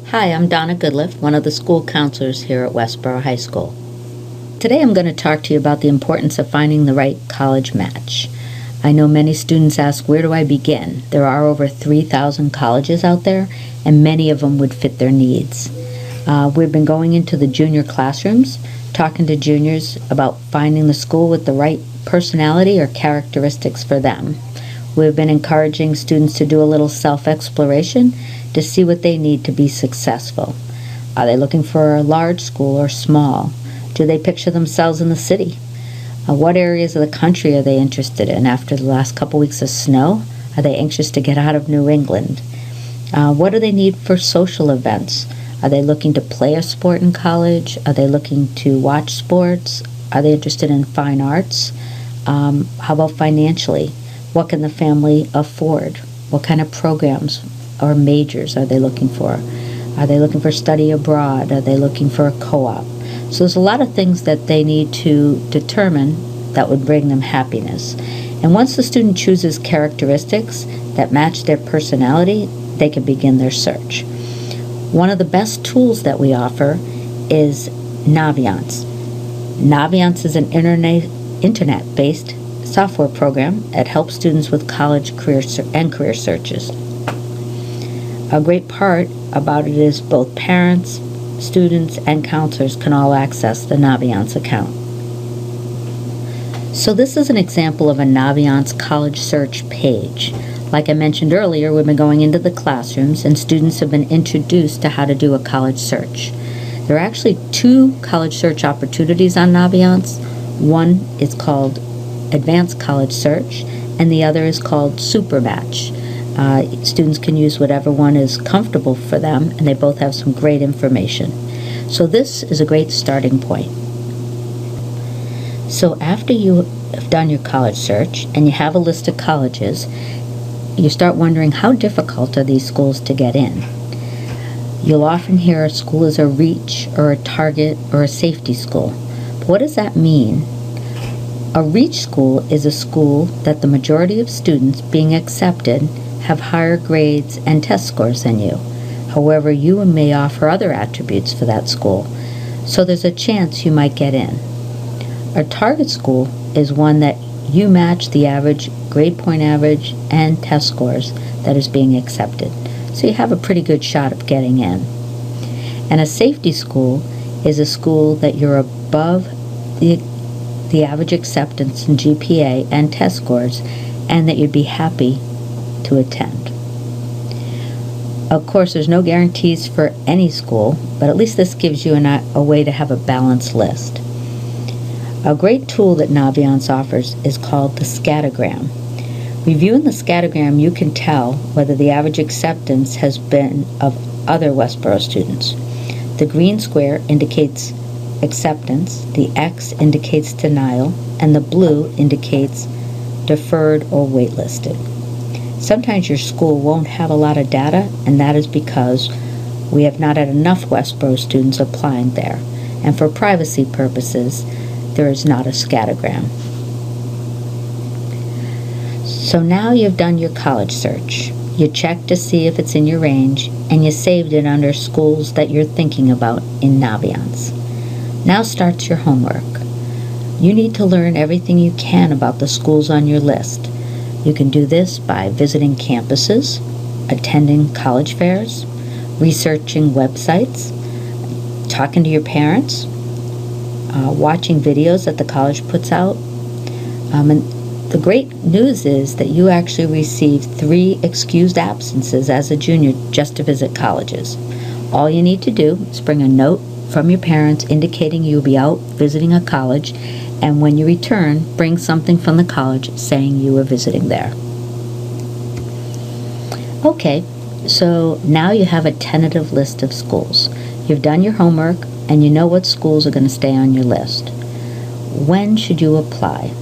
Hi, I'm Donna Goodliff, one of the school counselors here at Westboro High School. Today I'm going to talk to you about the importance of finding the right college match. I know many students ask, where do I begin? There are over 3,000 colleges out there, and many of them would fit their needs. We've been going into the junior classrooms, talking to juniors about finding the school with the right personality or characteristics for them. We've been encouraging students to do a little self-exploration to see what they need to be successful. Are they looking for a large school or small? Do they picture themselves in the city? What areas of the country are they interested in? After the last couple weeks of snow, are they anxious to get out of New England? What do they need for social events? Are they looking to play a sport in college? Are they looking to watch sports? Are they interested in fine arts? How about financially? What can the family afford? What kind of programs or majors are they looking for? Are they looking for study abroad? Are they looking for a co-op? So there's a lot of things that they need to determine that would bring them happiness. And once the student chooses characteristics that match their personality, they can begin their search. One of the best tools that we offer is Naviance. Naviance is an internet-based software program that helps students with college career searches. A great part about it is both parents, students, and counselors can all access the Naviance account. So this is an example of a Naviance college search page. Like I mentioned earlier, we've been going into the classrooms and students have been introduced to how to do a college search. There are actually 2 college search opportunities on Naviance. One is called Advanced College Search, and the other is called Super Match. Students can use whatever one is comfortable for them, and they both have some great information. So this is a great starting point. So after you have done your college search and you have a list of colleges, you start wondering, how difficult are these schools to get in? You'll often hear a school is a reach or a target or a safety school. But what does that mean? A reach school is a school that the majority of students being accepted have higher grades and test scores than you. However, you may offer other attributes for that school, so there's a chance you might get in. A target school is one that you match the average, grade point average, and test scores that is being accepted. So you have a pretty good shot of getting in. And a safety school is a school that you're above the average acceptance in GPA and test scores, and that you'd be happy to attend. Of course, there's no guarantees for any school, but at least this gives you a way to have a balanced list. A great tool that Naviance offers is called the scattergram. Reviewing the scattergram, you can tell whether the average acceptance has been of other Westboro students. The green square indicates acceptance, the X indicates denial, and the blue indicates deferred or waitlisted. Sometimes your school won't have a lot of data, and that is because we have not had enough Westboro students applying there. And for privacy purposes, there is not a scattergram. So now you've done your college search. You checked to see if it's in your range, and you saved it under schools that you're thinking about in Naviance. Now starts your homework. You need to learn everything you can about the schools on your list. You can do this by visiting campuses, attending college fairs, researching websites, talking to your parents, watching videos that the college puts out. And the great news is that you actually receive 3 excused absences as a junior just to visit colleges. All you need to do is bring a note from your parents indicating you'll be out visiting a college, and when you return, bring something from the college saying you were visiting there. Okay, so now you have a tentative list of schools. You've done your homework, and you know what schools are going to stay on your list. When should you apply?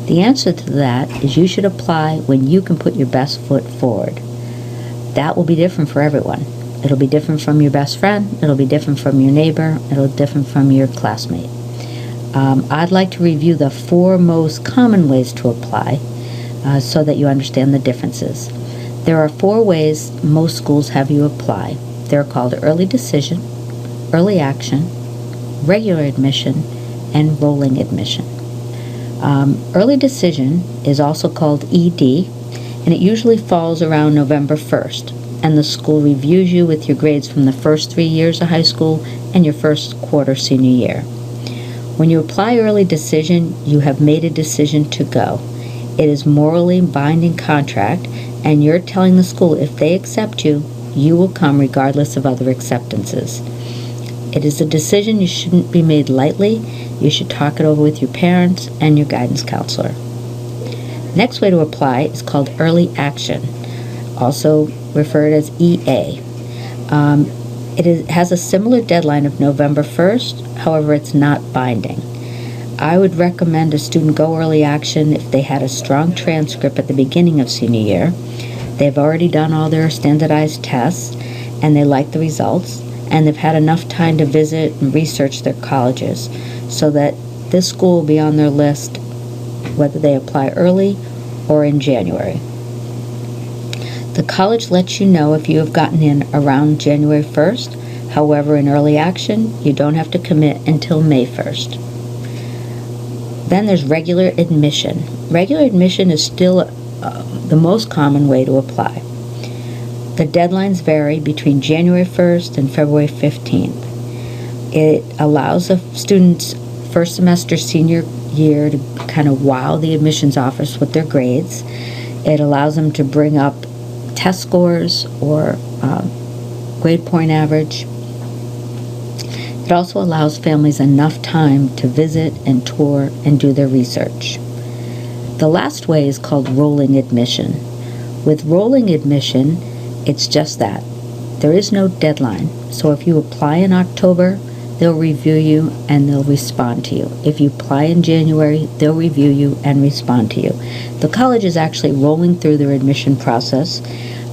The answer to that is you should apply when you can put your best foot forward. That will be different for everyone. It'll be different from your best friend, it'll be different from your neighbor, it'll be different from your classmate. I'd like to review the 4 most common ways to apply so that you understand the differences. There are 4 ways most schools have you apply. They're called early decision, early action, regular admission, and rolling admission. Early decision is also called ED, and it usually falls around November 1st, and the school reviews you with your grades from the first 3 years of high school and your first quarter senior year. When you apply early decision, you have made a decision to go. It is morally binding contract, and you're telling the school if they accept you, you will come regardless of other acceptances. It is a decision you shouldn't be made lightly. You should talk it over with your parents and your guidance counselor. Next way to apply is called early action, also referred as EA. It has a similar deadline of November 1st, however, it's not binding. I would recommend a student go early action if they had a strong transcript at the beginning of senior year, they've already done all their standardized tests, and they like the results, and they've had enough time to visit and research their colleges, so that this school will be on their list whether they apply early or in January. The college lets you know if you have gotten in around January 1st. However, in early action, you don't have to commit until May 1st. Then there's regular admission. Regular admission is still the most common way to apply. The deadlines vary between January 1st and February 15th. It allows a student's first semester senior year to kind of wow the admissions office with their grades. It allows them to bring up test scores or grade point average. It also allows families enough time to visit and tour and do their research. The last way is called rolling admission. With rolling admission, it's just that. There is no deadline. So if you apply in October, they'll review you and they'll respond to you. If you apply in January, they'll review you and respond to you. The college is actually rolling through their admission process.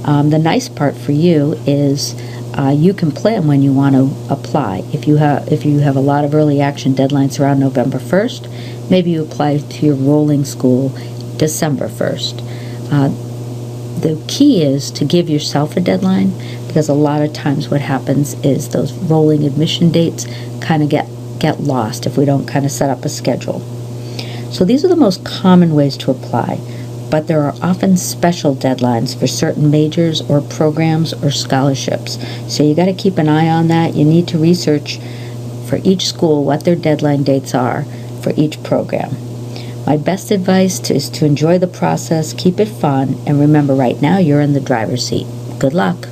The nice part for you is you can plan when you want to apply. If you have a lot of early action deadlines around November 1st, maybe you apply to your rolling school December 1st. The key is to give yourself a deadline, because a lot of times what happens is those rolling admission dates kind of get lost if we don't kind of set up a schedule. So these are the most common ways to apply, but there are often special deadlines for certain majors or programs or scholarships. So you got to keep an eye on that. You need to research for each school what their deadline dates are for each program. My best advice is to enjoy the process, keep it fun, and remember, right now you're in the driver's seat. Good luck.